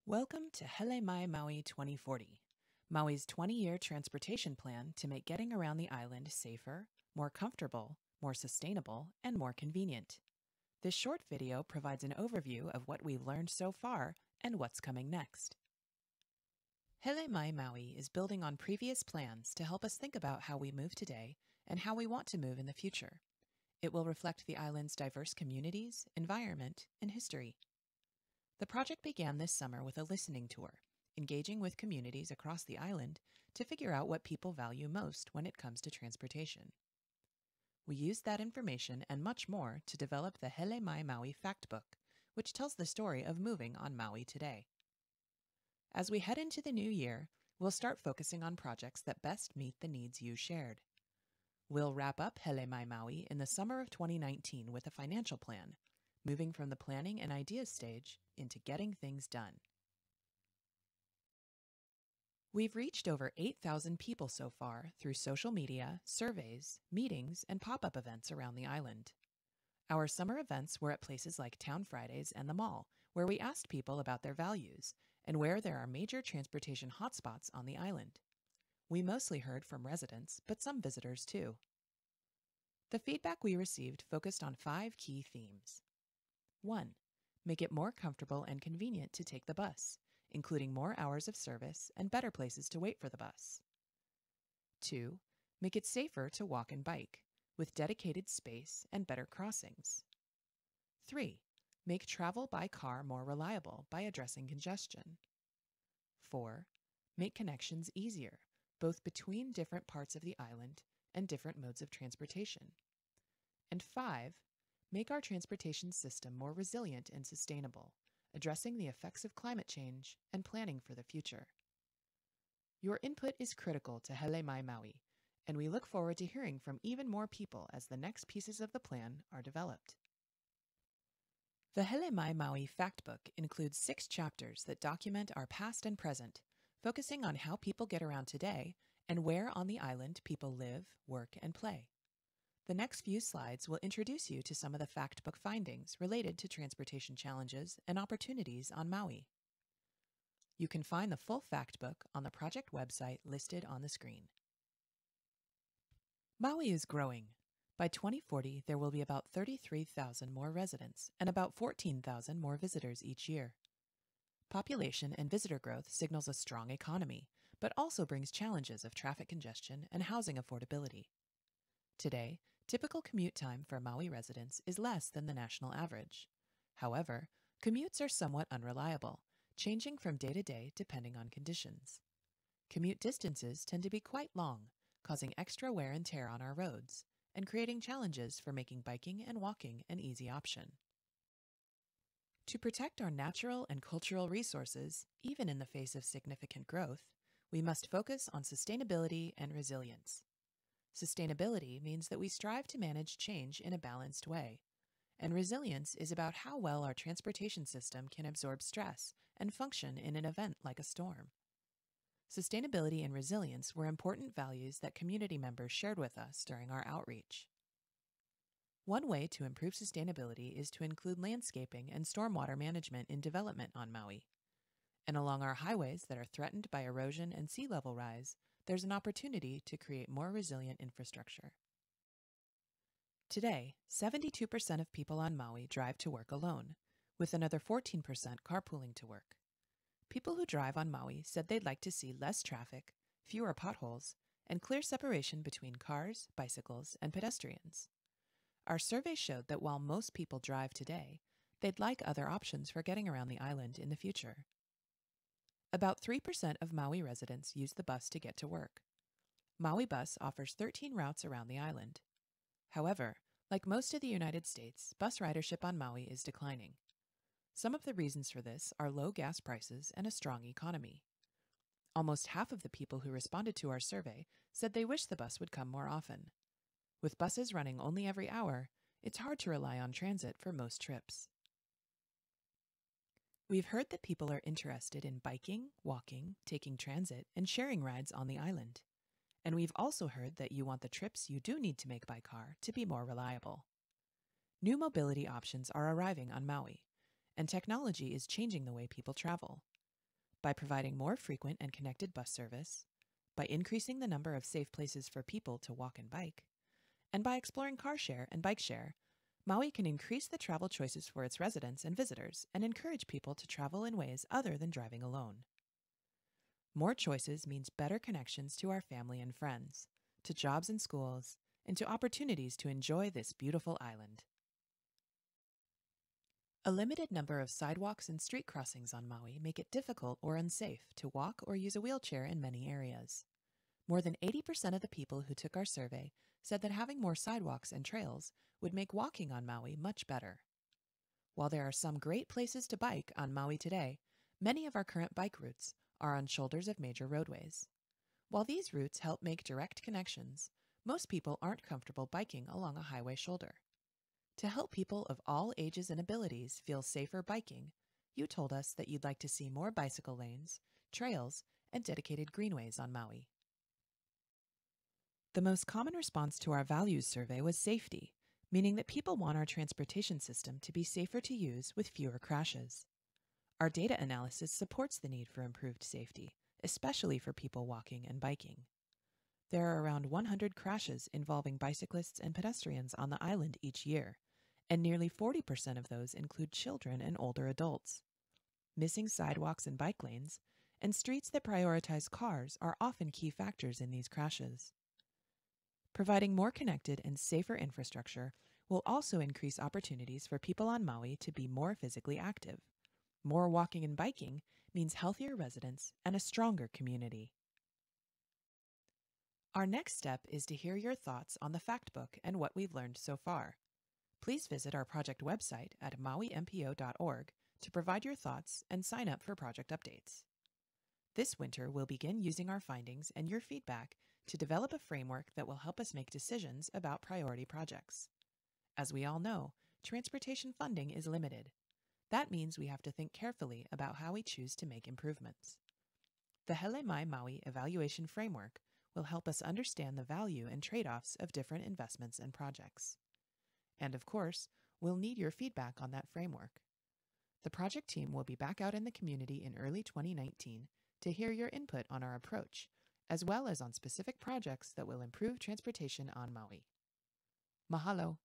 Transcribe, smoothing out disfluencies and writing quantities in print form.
Welcome to Hele Maui 2040, Maui's 20-year transportation plan to make getting around the island safer, more comfortable, more sustainable, and more convenient. This short video provides an overview of what we've learned so far and what's coming next. Hele Maui is building on previous plans to help us think about how we move today and how we want to move in the future. It will reflect the island's diverse communities, environment, and history. The project began this summer with a listening tour, engaging with communities across the island to figure out what people value most when it comes to transportation. We used that information and much more to develop the Hele Maui Factbook, which tells the story of moving on Maui today. As we head into the new year, we'll start focusing on projects that best meet the needs you shared. We'll wrap up Hele Maui in the summer of 2019 with a financial plan, moving from the planning and ideas stage into getting things done. We've reached over 8,000 people so far through social media, surveys, meetings, and pop-up events around the island. Our summer events were at places like Town Fridays and the mall, where we asked people about their values and where there are major transportation hotspots on the island. We mostly heard from residents, but some visitors too. The feedback we received focused on 5 key themes. 1. Make it more comfortable and convenient to take the bus, including more hours of service and better places to wait for the bus. 2. Make it safer to walk and bike, with dedicated space and better crossings. 3. Make travel by car more reliable by addressing congestion. 4. Make connections easier, both between different parts of the island and different modes of transportation. And 5. Make our transportation system more resilient and sustainable, addressing the effects of climate change and planning for the future. Your input is critical to Hele Maui, and we look forward to hearing from even more people as the next pieces of the plan are developed. The Hele Maui Factbook includes 6 chapters that document our past and present, focusing on how people get around today and where on the island people live, work, and play. The next few slides will introduce you to some of the Factbook findings related to transportation challenges and opportunities on Maui. You can find the full Factbook on the project website listed on the screen. Maui is growing. By 2040, there will be about 33,000 more residents and about 14,000 more visitors each year. Population and visitor growth signals a strong economy, but also brings challenges of traffic congestion and housing affordability. Today, typical commute time for Maui residents is less than the national average. However, commutes are somewhat unreliable, changing from day to day depending on conditions. Commute distances tend to be quite long, causing extra wear and tear on our roads, and creating challenges for making biking and walking an easy option. To protect our natural and cultural resources, even in the face of significant growth, we must focus on sustainability and resilience. Sustainability means that we strive to manage change in a balanced way, and resilience is about how well our transportation system can absorb stress and function in an event like a storm. Sustainability and resilience were important values that community members shared with us during our outreach. One way to improve sustainability is to include landscaping and stormwater management in development on Maui. And along our highways that are threatened by erosion and sea level rise, there's an opportunity to create more resilient infrastructure. Today, 72% of people on Maui drive to work alone, with another 14% carpooling to work. People who drive on Maui said they'd like to see less traffic, fewer potholes, and clear separation between cars, bicycles, and pedestrians. Our survey showed that while most people drive today, they'd like other options for getting around the island in the future. About 3% of Maui residents use the bus to get to work. Maui Bus offers 13 routes around the island. However, like most of the United States, bus ridership on Maui is declining. Some of the reasons for this are low gas prices and a strong economy. Almost half of the people who responded to our survey said they wish the bus would come more often. With buses running only every hour, it's hard to rely on transit for most trips. We've heard that people are interested in biking, walking, taking transit, and sharing rides on the island. And we've also heard that you want the trips you do need to make by car to be more reliable. New mobility options are arriving on Maui, and technology is changing the way people travel. by providing more frequent and connected bus service, by increasing the number of safe places for people to walk and bike, and by exploring car share and bike share, Maui can increase the travel choices for its residents and visitors and encourage people to travel in ways other than driving alone. More choices means better connections to our family and friends, to jobs and schools, and to opportunities to enjoy this beautiful island. A limited number of sidewalks and street crossings on Maui make it difficult or unsafe to walk or use a wheelchair in many areas. More than 80% of the people who took our survey said that having more sidewalks and trails would make walking on Maui much better. While there are some great places to bike on Maui today, many of our current bike routes are on shoulders of major roadways. While these routes help make direct connections, most people aren't comfortable biking along a highway shoulder. To help people of all ages and abilities feel safer biking, you told us that you'd like to see more bicycle lanes, trails, and dedicated greenways on Maui. The most common response to our values survey was safety, meaning that people want our transportation system to be safer to use with fewer crashes. Our data analysis supports the need for improved safety, especially for people walking and biking. There are around 100 crashes involving bicyclists and pedestrians on the island each year, and nearly 40% of those include children and older adults. Missing sidewalks and bike lanes, and streets that prioritize cars are often key factors in these crashes. Providing more connected and safer infrastructure will also increase opportunities for people on Maui to be more physically active. More walking and biking means healthier residents and a stronger community. Our next step is to hear your thoughts on the Factbook and what we've learned so far. Please visit our project website at mauimpo.org to provide your thoughts and sign up for project updates. This winter, we'll begin using our findings and your feedback to develop a framework that will help us make decisions about priority projects. As we all know, transportation funding is limited. That means we have to think carefully about how we choose to make improvements. The Hele Maui evaluation framework will help us understand the value and trade-offs of different investments and projects. And of course, we'll need your feedback on that framework. The project team will be back out in the community in early 2019 to hear your input on our approach, as well as on specific projects that will improve transportation on Maui. Mahalo.